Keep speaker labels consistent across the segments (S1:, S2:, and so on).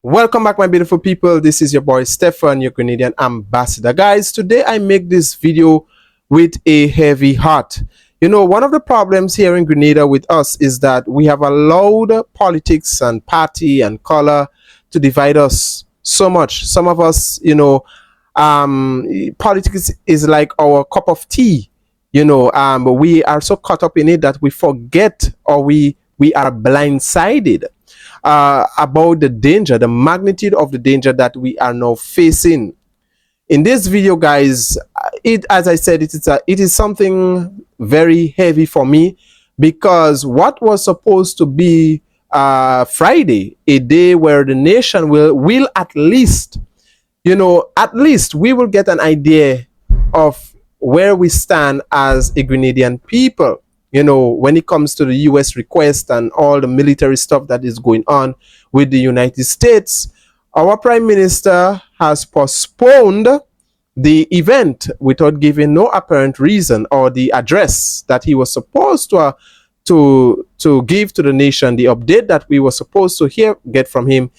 S1: Welcome back, my beautiful people. This is your boy Stefan, your Grenadian ambassador. Guys, today I make this video with a heavy heart. You know, one of the problems here in Grenada with us is that we have allowed politics and party and color to divide us so much. Some of us, politics is like our cup of tea. We are so caught up in it that we forget, or we are blindsided about the danger, the magnitude of the danger that we are now facing. In this video, guys, as I said, it is something very heavy for me, because what was supposed to be Friday, a day where the nation will at least we will get an idea of where we stand as a Grenadian people, when it comes to the US request and all the military stuff that is going on with the United States. Our Prime Minister has postponed the event without giving no apparent reason, or the address that he was supposed to give to the nation, the update that we were supposed to get from him.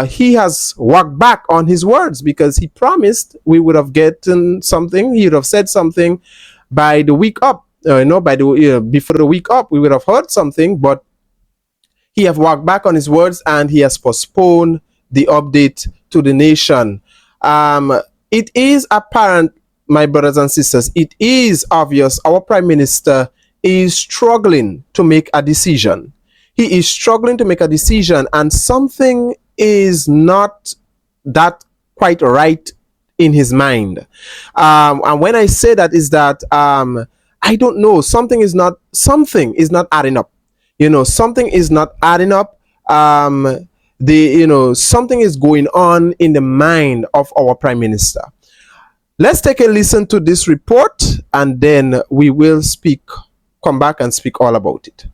S1: He has walked back on his words, because he promised we would have gotten something. He would have said something by the week up. Before the week up, we would have heard something, but he have walked back on his words, and he has postponed the update to the nation. It is apparent, my brothers and sisters, it is obvious our Prime Minister is struggling to make a decision. He is struggling to make a decision, and something is not that quite right in his mind. And when I say that, is that I don't know, something is not adding up. Something is not adding up. Something is going on in the mind of our Prime Minister. Let's take a listen to this report, and then we will come back and speak all about it.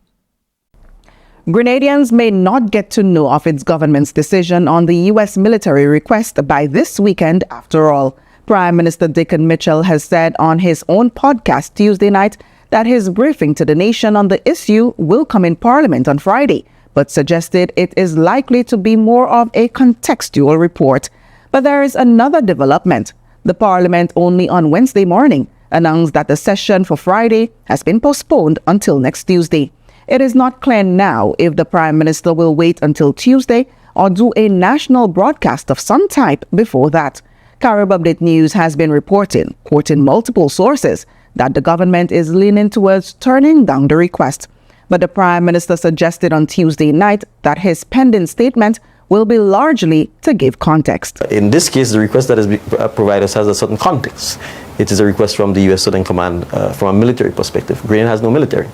S2: Grenadians may not get to know of its government's decision on the U.S. military request by this weekend after all. Prime Minister Dickon Mitchell has said on his own podcast Tuesday night that his briefing to the nation on the issue will come in Parliament on Friday, but suggested it is likely to be more of a contextual report. But there is another development. The Parliament only on Wednesday morning announced that the session for Friday has been postponed until next Tuesday. It is not clear now if the Prime Minister will wait until Tuesday or do a national broadcast of some type before that. Carib Update News has been reporting, quoting multiple sources, that the government is leaning towards turning down the request. But the Prime Minister suggested on Tuesday night that his pending statement will be largely to give context.
S3: In this case, the request that is provided has a certain context. It is a request from the U.S. Southern Command from a military perspective. Grenada has no military.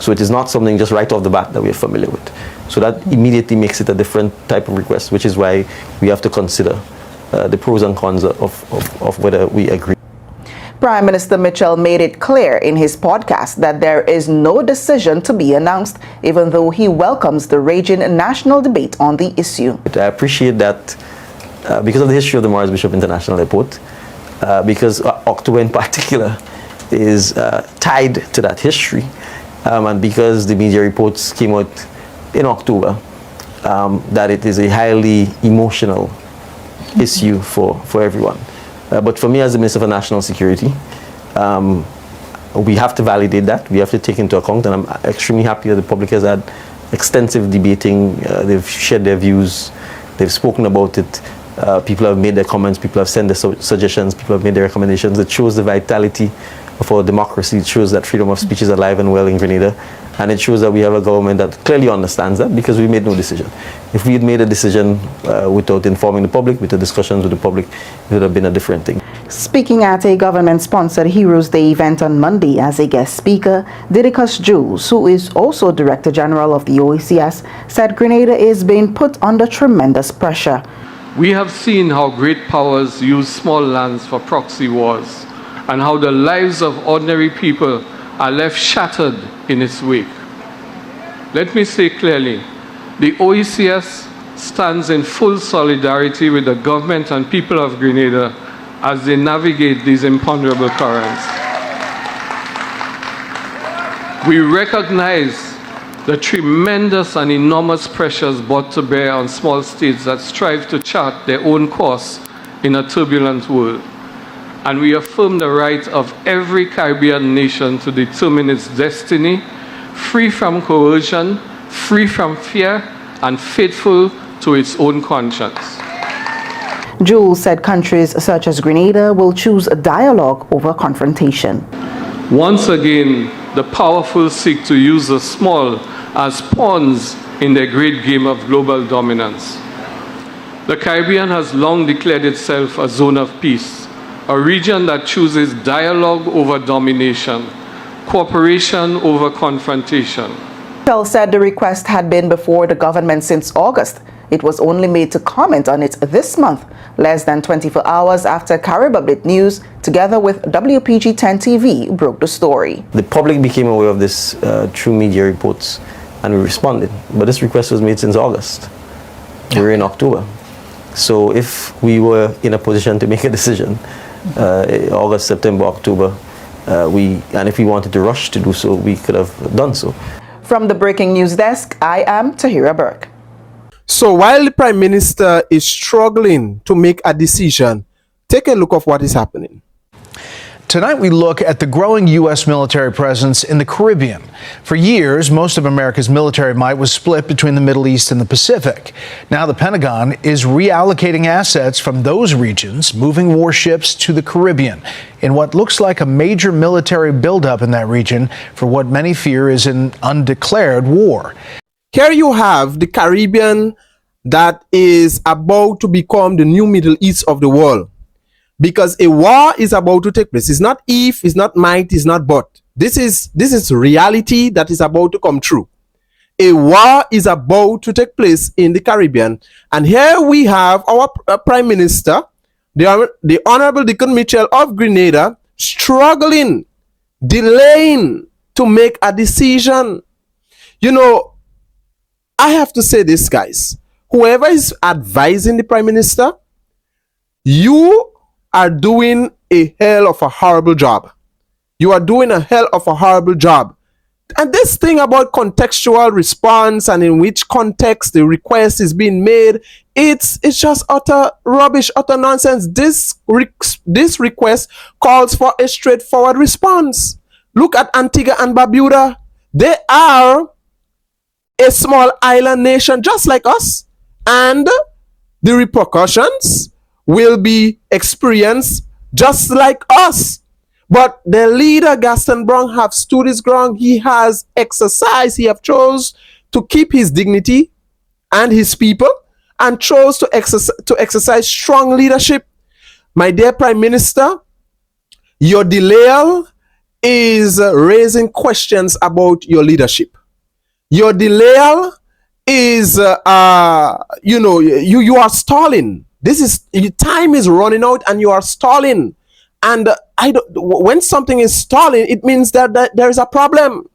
S3: So it is not something just right off the bat that we are familiar with. So that immediately makes it a different type of request, which is why we have to consider the pros and cons of whether we agree.
S2: Prime Minister Mitchell made it clear in his podcast that there is no decision to be announced, even though he welcomes the raging national debate on the issue.
S3: I appreciate that because of the history of the Morris Bishop International Airport, because October in particular is tied to that history, and because the media reports came out in October, that it is a highly emotional issue for everyone. But for me, as the Minister for National Security, we have to validate that. We have to take into account, and I'm extremely happy that the public has had extensive debating. They've shared their views. They've spoken about it. People have made their comments. People have sent their suggestions. People have made their recommendations. It shows the vitality of our democracy. It shows that freedom of speech is alive and well in Grenada. And it shows that we have a government that clearly understands that, because we made no decision. If we had made a decision without informing the public, without discussions with the public, it would have been a different thing.
S2: Speaking at a government-sponsored Heroes Day event on Monday as a guest speaker, Dickon Mitchell, who is also Director General of the OECS, said Grenada is being put under tremendous pressure.
S4: We have seen how great powers use small lands for proxy wars, and how the lives of ordinary people are left shattered in its wake. Let me say clearly, the OECS stands in full solidarity with the government and people of Grenada as they navigate these imponderable currents. We recognize the tremendous and enormous pressures brought to bear on small states that strive to chart their own course in a turbulent world. And we affirm the right of every Caribbean nation to determine its destiny, free from coercion, free from fear, and faithful to its own conscience.
S2: Jules said countries such as Grenada will choose a dialogue over confrontation.
S4: Once again, the powerful seek to use the small as pawns in their great game of global dominance. The Caribbean has long declared itself a zone of peace, a region that chooses dialogue over domination, cooperation over confrontation.
S2: Mitchell said the request had been before the government since August. It was only made to comment on it this month, less than 24 hours after Caribbean News, together with WPG-10 TV, broke the story.
S3: The public became aware of this through media reports, and we responded. But this request was made since August. We're in October. So if we were in a position to make a decision, August, September, October, and if we wanted to rush to do so, we could have done so.
S2: From the Breaking News Desk, I am Tahira Burke.
S1: So while the Prime Minister is struggling to make a decision, take a look of what is happening.
S5: Tonight we look at the growing U.S. military presence in the Caribbean. For years, most of America's military might was split between the Middle East and the Pacific. Now the Pentagon is reallocating assets from those regions, moving warships to the Caribbean in what looks like a major military buildup in that region for what many fear is an undeclared war.
S1: Here you have the Caribbean that is about to become the new Middle East of the world. Because a war is about to take place. It's not if, it's not might, it's not but. This is reality that is about to come true. A war is about to take place in the Caribbean. And here we have our Prime Minister, the Honorable Dickon Mitchell of Grenada, struggling, delaying to make a decision. You know, I have to say this, guys. Whoever is advising the Prime Minister, you are doing a hell of a horrible job. You are doing a hell of a horrible job. And this thing about contextual response and in which context the request is being made, it's just utter rubbish, utter nonsense. This request calls for a straightforward response. Look at Antigua and Barbuda. They are a small island nation just like us, and the repercussions will be experienced just like us. But the leader, Gaston Brown, have stood his ground. He has exercised, he have chose to keep his dignity and his people, and chose to exercise strong leadership. My dear Prime Minister, your delay is raising questions about your leadership. Your delay is, you are stalling. Time is running out and you are stalling. And when something is stalling, it means that there is a problem.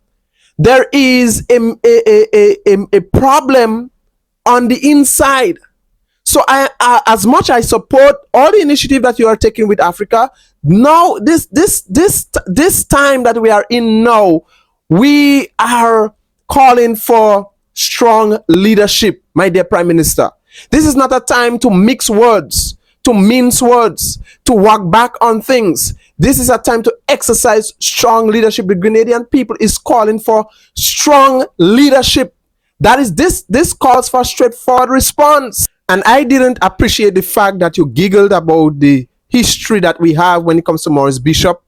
S1: There is a problem on the inside. So as much I support all the initiative that you are taking with Africa, now this time that we are in now, we are calling for strong leadership, my dear Prime Minister. This is not a time to mix words, to mince words, to walk back on things. This is a time to exercise strong leadership. The Grenadian people is calling for strong leadership. That is, this calls for straightforward response. And I didn't appreciate the fact that you giggled about the history that we have when it comes to Maurice Bishop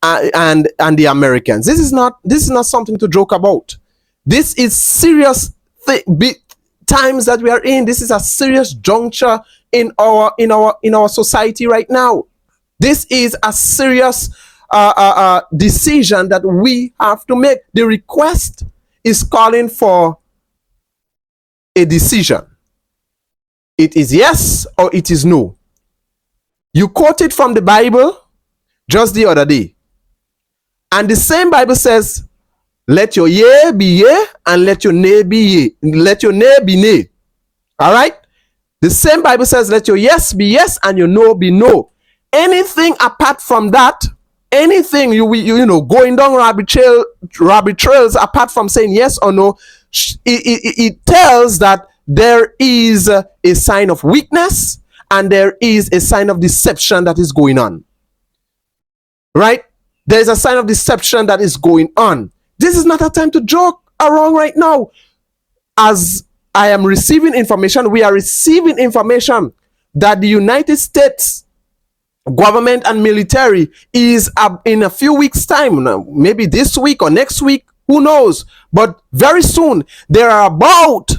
S1: and the Americans. This is not something to joke about. This is serious times that we are in. This is a serious juncture in our society right now. This is a serious decision that we have to make. The request is calling for a decision. It is yes or it is no. You quoted from the Bible just the other day, and the same Bible says, let your yea be yea and let your nay be yea. Let your nay be nay. All right? The same Bible says, let your yes be yes and your no be no. Anything apart from that, anything you know, going down rabbit trails apart from saying yes or no, it tells that there is a sign of weakness and there is a sign of deception that is going on. Right? There is a sign of deception that is going on. This is not a time to joke around right now. As I am receiving information, we are receiving information that the United States government and military is in a few weeks' time, maybe this week or next week, who knows? But very soon, they are about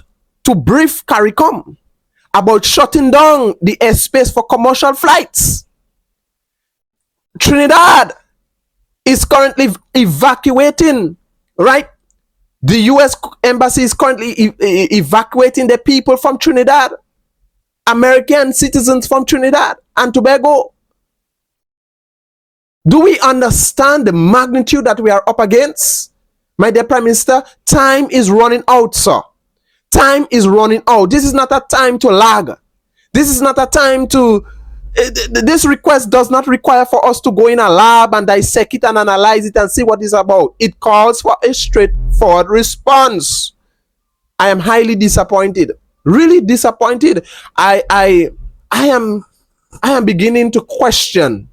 S1: to brief CARICOM about shutting down the airspace for commercial flights. Trinidad is currently evacuating, right? The U.S. Embassy is currently evacuating the people from Trinidad, American citizens from Trinidad and Tobago. Do we understand the magnitude that we are up against? My dear Prime Minister, time is running out, sir. Time is running out. This is not a time to lag. This is not a time to... This request does not require for us to go in a lab and dissect it and analyze it and see what it's about. It calls for a straightforward response. I am highly disappointed. Really disappointed. I am beginning to question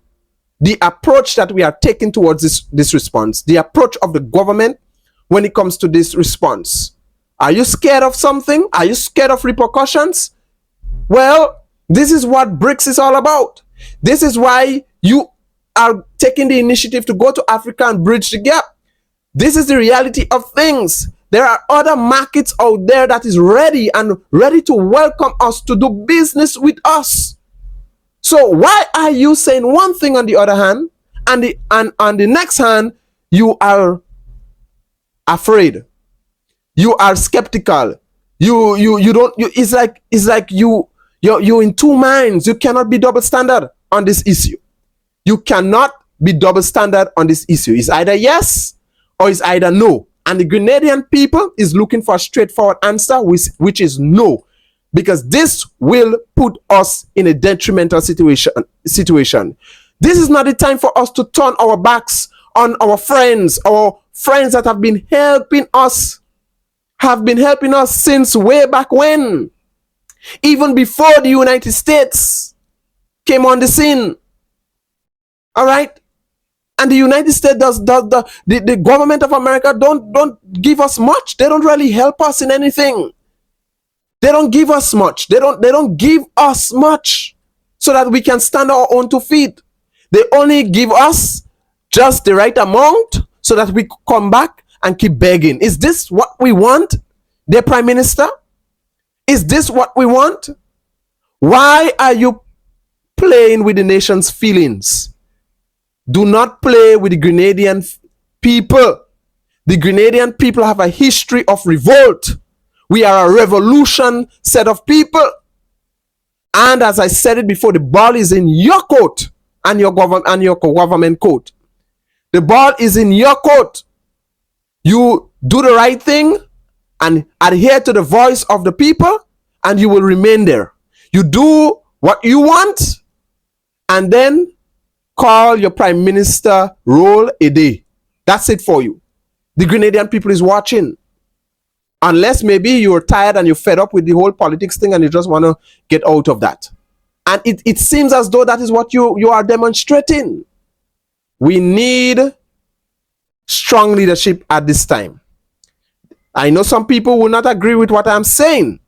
S1: the approach that we are taking towards this response, the approach of the government when it comes to this response. Are you scared of something? Are you scared of repercussions? Well, this is what BRICS is all about. This is why you are taking the initiative to go to Africa and bridge the gap. This is the reality of things. There are other markets out there that is ready to welcome us to do business with us. So why are you saying one thing on the other hand, and on the next hand, you are afraid, you are skeptical, you don't, it's like you're in two minds. You cannot be double standard on this issue. You cannot be double standard on this issue. It's either yes or it's either no. And the Grenadian people is looking for a straightforward answer, which is no. Because this will put us in a detrimental situation. This is not the time for us to turn our backs on our friends that have been helping us since way back when. Even before the United States came on the scene. All right? And the United States the government of America don't give us much. They don't really help us in anything. They don't give us much. They don't give us much so that we can stand our own 2 feet. They only give us just the right amount so that we come back and keep begging. Is this what we want, dear Prime Minister? Is this what we want? Why are you playing with the nation's feelings? Do not play with the Grenadian people. The Grenadian people have a history of revolt. We are a revolution set of people. And as I said it before, the ball is in your court and your government court. The ball is in your court. You do the right thing and adhere to the voice of the people, and you will remain there. You do what you want, and then call your Prime Minister roll a day. That's it for you. The Grenadian people is watching. Unless maybe you're tired and you're fed up with the whole politics thing and you just want to get out of that. And it seems as though that is what you are demonstrating. We need strong leadership at this time. I know some people will not agree with what I'm saying.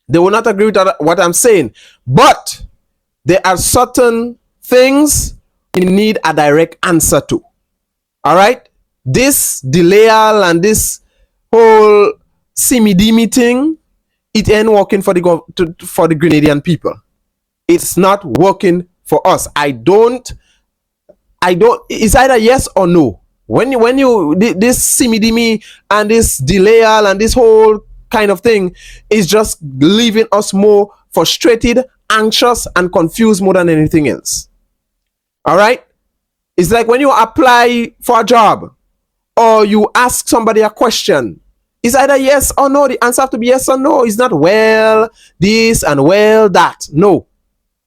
S1: They will not agree with what I'm saying. But there are certain things we need a direct answer to. All right? This delayal and this whole simidimi thing, it ain't working for the Grenadian people. It's not working for us. I don't. It's either yes or no. When you this simidimi and this delayal and this whole kind of thing is just leaving us more frustrated, anxious, and confused more than anything else. All right? It's like when you apply for a job or you ask somebody a question. It's either yes or no. The answer has to be yes or no. It's not well this and well that. No.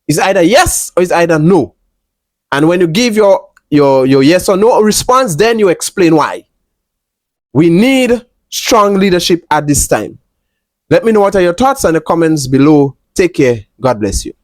S1: It's either yes or it's either no. And when you give your yes or no response, then you explain why. We need strong leadership at this time. Let me know what are your thoughts in the comments below. Take care. God bless you.